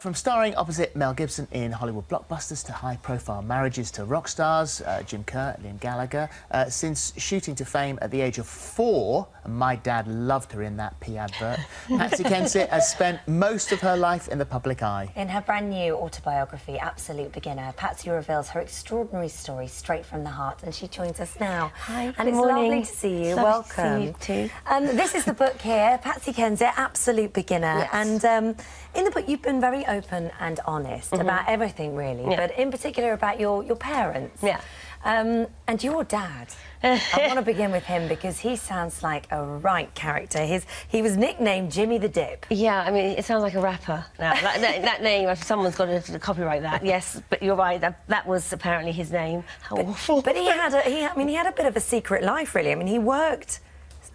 From starring opposite Mel Gibson in Hollywood blockbusters to high-profile marriages to rock stars, Jim Kerr, Liam Gallagher, since shooting to fame at the age of 4, and my dad loved her in that P advert, Patsy Kensit has spent most of her life in the public eye. In her brand new autobiography, Absolute Beginner, Patsy reveals her extraordinary story straight from the heart, and she joins us now. Hi, and it's lovely to see you. Welcome. To see you too. This is the book here, Patsy Kensit, Absolute Beginner, Yes. and in the book you've been very open and honest about everything, really, but in particular about your parents. Yeah. And your dad. I want to begin with him because he sounds like a right character. He was nicknamed Jimmy the Dip. Yeah, I mean, it sounds like a rapper now. that name, someone's got to copyright that. Yes, but you're right. That was apparently his name. How awful! But he had a bit of a secret life, really. I mean, he worked.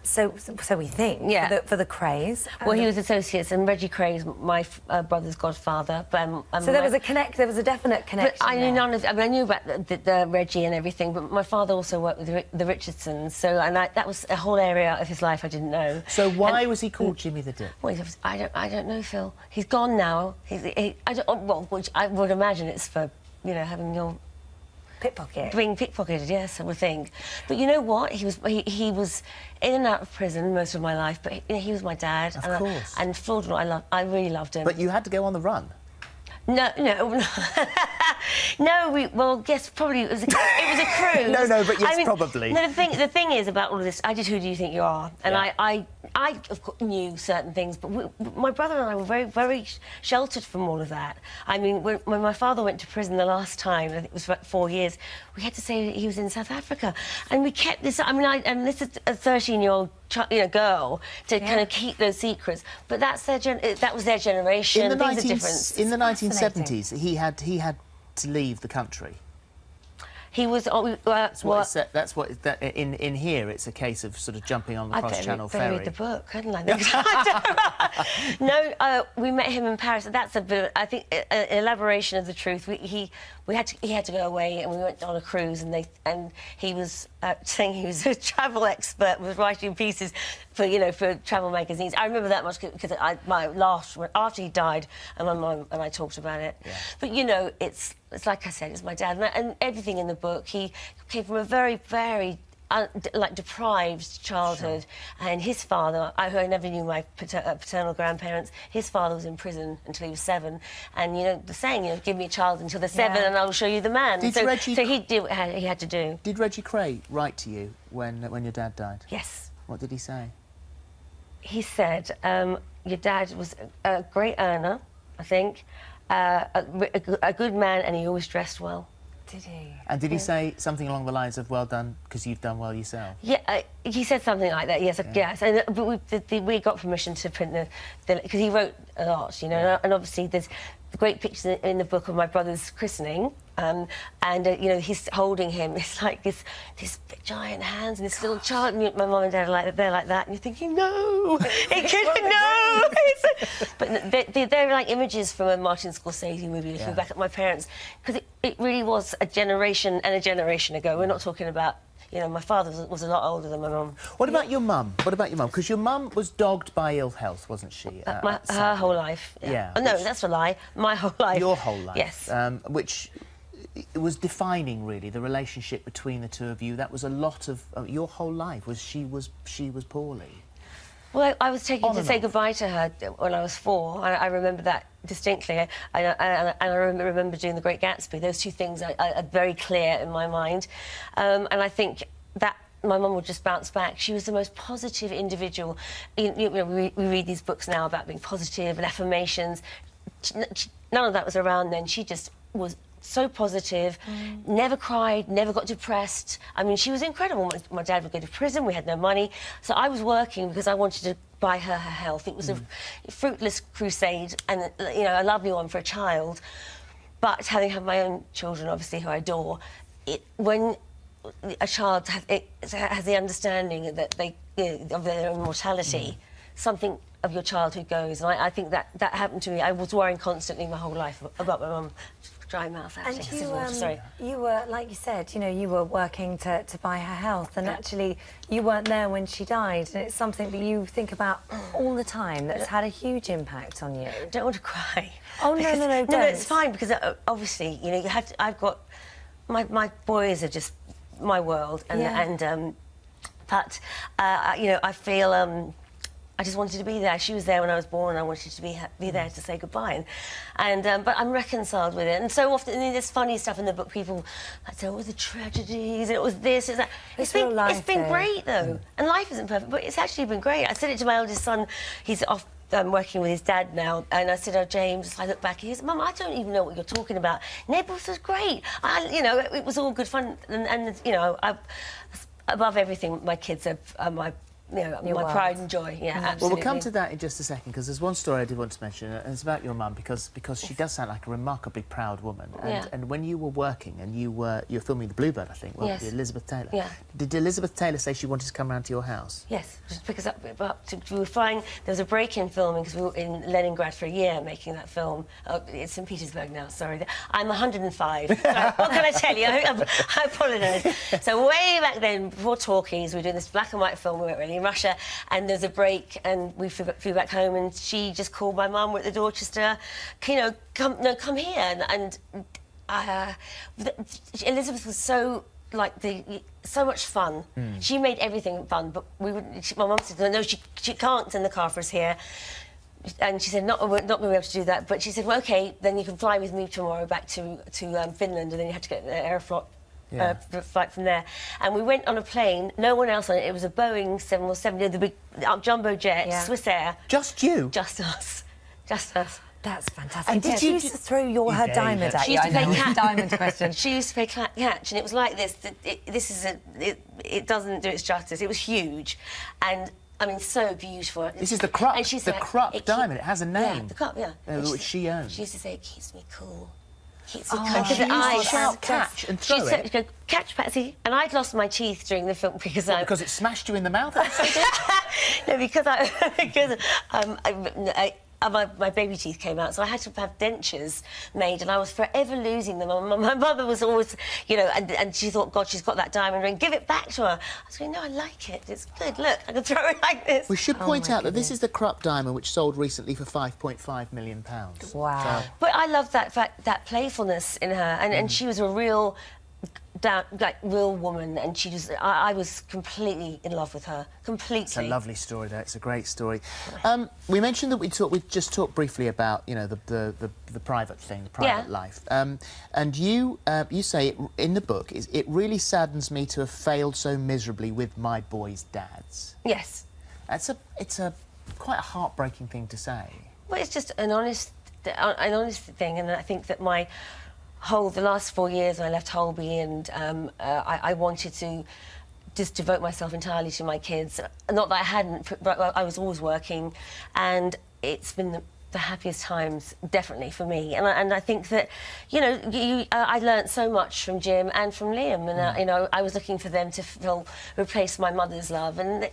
So we think, yeah, for the Crays. Well, he was associates, and Reggie Cray's my brother's godfather. So there was a definite connection. But I knew none of. I mean, I knew about the Reggie and everything, but my father also worked with the Richardsons, so that was a whole area of his life I didn't know. So why was he called Jimmy the Dip? Well, I don't know, Phil. He's gone now. Which I would imagine it's for, you know, having your being pickpocketed, yes, I would think. But you know what? He was in and out of prison most of my life, but he was my dad. Of course. And fraudulent, I really loved him. But you had to go on the run. No. Well, yes, probably it was a cruise. No, but yes, probably. No, the thing is about all of this, I did Who Do You Think You Are? And yeah. I of course, knew certain things, but my brother and I were very, very sheltered from all of that. I mean, when my father went to prison the last time, I think it was about 4 years, we had to say he was in South Africa. And we kept this, I mean, and this is a 13-year-old girl to kind of keep those secrets. But that was their generation. In the, in the 1970s, he had to leave the country. He was. That's what in here it's a case of sort of jumping on the cross-channel ferry. I read the book, hadn't I? No, we met him in Paris. That's a bit, I think, an elaboration of the truth. He had to go away, and we went on a cruise, and he was saying he was a travel expert, was writing pieces for travel magazines. I remember that much because my laughed after he died, and my mum and I talked about it. Yeah. But you know, it's like I said, it's my dad, and everything in the book. He came from a very, very deprived childhood, and his father, who I never knew my paternal grandparents, his father was in prison until he was 7, and you know the saying, you know, give me a child until they're 7 and I'll show you the man. So he did what he had to do. Did Reggie Cray write to you when your dad died? Yes. What did he say? He said your dad was a great earner, I think, a good man, and he always dressed well. Did he? And did he say something along the lines of, well done, because you've done well yourself? Yeah, he said something like that, yes. Yes. And, but we got permission to print because he wrote a lot, you know, and obviously there's great pictures in the book of my brother's christening, you know, he's holding him. It's like this big giant hands and this little child. And my mum and dad are they're like that, and you're thinking, no, it couldn't, no. But they're like images from a Martin Scorsese movie. Looking back at my parents, because it really was a generation and a generation ago. We're not talking about. You know, my father was a lot older than my mum. What about your mum? What about your mum? Because your mum was dogged by ill health, wasn't she? Her whole life. Yeah. Oh, no, that's a lie. My whole life. Your whole life. Yes. Which was defining, really, the relationship between the two of you. That was a lot of your whole life. She was poorly. Well, I was taken to say goodbye to her when I was 4. I remember that distinctly. And I remember doing The Great Gatsby. Those two things are very clear in my mind. And I think that my mum would just bounce back. She was the most positive individual. You know, we read these books now about being positive and affirmations. None of that was around then. She just was so positive, never cried, never got depressed. I mean, she was incredible. My dad would go to prison, we had no money, so I was working because I wanted to buy her health. It was a fruitless crusade, and you know, a lovely one for a child. But having had my own children, obviously, who I adore, when a child has the understanding that of their own mortality, something of your childhood goes, and I think that happened to me. I was worrying constantly my whole life about my mum. dry mouth, actually. And you were, like you said, you know, you were working to buy her health, and actually you weren't there when she died, and it's something that you think about all the time that's had a huge impact on you. I don't want to cry. Oh, no, don't. No, it's fine, because obviously, you know, I've got... My boys are just my world, but, you know, I feel... I just wanted to be there. She was there when I was born, and I wanted to be there to say goodbye. But I'm reconciled with it. And so often, I mean, there's funny stuff in the book. People say, "Oh, the tragedies. It was this. It's that." It's been great though, and life isn't perfect, but it's actually been great. I said it to my eldest son. He's off working with his dad now, and I said, "Oh, James," I look back, and he said, "Mum, I don't even know what you're talking about. Neighbours was great. You know, it was all good fun, and you know, above everything, my kids are my." You know, my pride and joy, yeah, absolutely. Well, we'll come to that in just a second, because there's one story I did want to mention, and it's about your mum, because she does sound like a remarkably proud woman. And when you were working, and you were filming The Bluebird, I think, weren't you, Elizabeth Taylor? Yeah. Did Elizabeth Taylor say she wanted to come round to your house? Yes, because we were flying. There was a break in filming, because we were in Leningrad for a year making that film. Oh, it's St. Petersburg now, sorry. I'm 105. So what can I tell you? I apologise. So way back then, before talkies, we were doing this black and white film. We weren't really in Russia, and there was a break, and we flew back home, and she just called my mum. We're at the Dorchester, you know, come here, and Elizabeth was so so much fun. She made everything fun, but my mum said no, she can't send the car for us here. And she said, we're not going to be able to do that. But she said, well, OK, then you can fly with me tomorrow back to Finland, and then you have to get the Aeroflot flight from there. And we went on a plane, no one else on it. It was a Boeing 747, the big jumbo jet, Swiss Air. Just you? Just us. Just us. That's fantastic. And did she used to throw her diamond at you? She used to play diamond question. She used to play catch, and it was like this. It doesn't do its justice. It was huge, and I mean, so beautiful. This is the Krupp. And she the Krupp diamond. It has a name. Yeah, the Krupp. Yeah. Which she owns. She used to say, "It keeps me cool." Keeps me cool. And she used to shout catch and throw it. She'd go, "Catch, Patsy," and I'd lost my teeth during the film because because it smashed you in the mouth. No, because my baby teeth came out, so I had to have dentures made, and I was forever losing them. My mother was always, you know, and she thought, God, she's got that diamond ring, give it back to her. I was going, no, I like it, it's good, look, I can throw it like this. We should point out that this is the Krupp diamond, which sold recently for £5.5 million. Wow. So. But I love that playfulness in her, and she was a real... real woman, and she was. I was completely in love with her. Completely. It's a lovely story, though. It's a great story. We mentioned that we just talked briefly about, you know, the private thing, the private life. And you say in the book, it really saddens me to have failed so miserably with my boys' dads. Yes. It's quite a heartbreaking thing to say. Well, it's just an honest thing, and I think that the last 4 years I left Holby, and I wanted to just devote myself entirely to my kids. Not that I hadn't, but I was always working, and it's been the happiest times, definitely, for me. And I think that, you know, I learnt so much from Jim and from Liam, and, you know, I was looking for them to replace my mother's love, and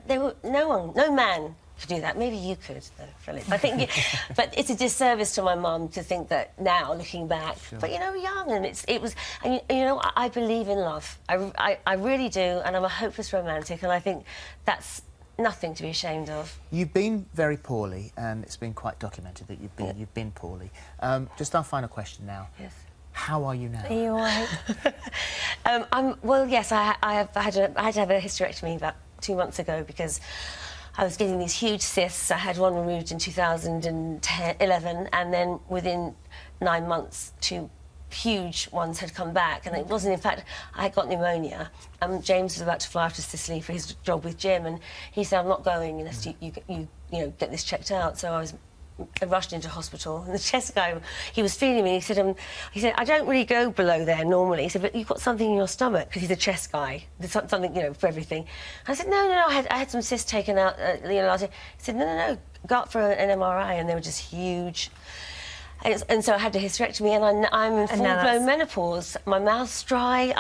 no man could do that. Maybe you could, though, Phillip. I think, but it's a disservice to my mum to think that now, looking back. Sure. But you know, young, and it was, and you know, I believe in love. I really do, and I'm a hopeless romantic, and I think that's nothing to be ashamed of. You've been very poorly, and it's been quite documented that you've been poorly. Just our final question now. Yes. How are you now? Are you all right? Well, yes, I had to have a hysterectomy about 2 months ago because I was getting these huge cysts. I had one removed in 2011, and then within 9 months, 2 huge ones had come back, and it wasn't. In fact, I had got pneumonia. James was about to fly out to Sicily for his job with Jim, and he said, "I'm not going unless you know, get this checked out." So I rushed into hospital, and the chest guy, he was feeling me. He said, "I don't really go below there normally." He said, "But you've got something in your stomach," because he's a chest guy. There's something, you know, for everything. I said, "No, I had some cysts taken out." You know, he said, "No, go up for an MRI," and they were just huge. And so I had a hysterectomy, and I'm in full-blown menopause. My mouth's dry.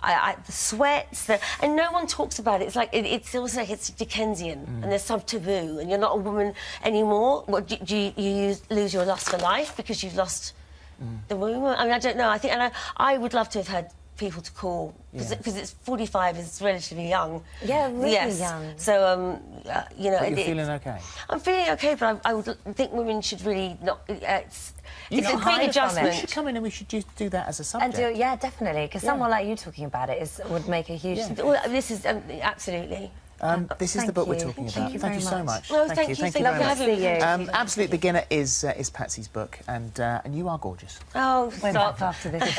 The sweats, and no one talks about it. It's like it's almost like it's Dickensian, and there's some taboo, and you're not a woman anymore. What, do you lose your lust for life because you've lost the woman. I mean, I don't know. I think, and I would love to have had people to call because it's 45 is relatively young. Yeah, really young. So you know, but you're feeling okay. I'm feeling okay, but I would think women should really not. It's a big You adjustment. should come in and we should do that as a subject. And yeah, definitely, because someone like you talking about it would make a huge. Well, this is absolutely. This is the book we're talking about. Thank you so much. Well, thank you very much. having me. Absolute Beginner is Patsy's book, and you are gorgeous. Oh, We're stop. back after this.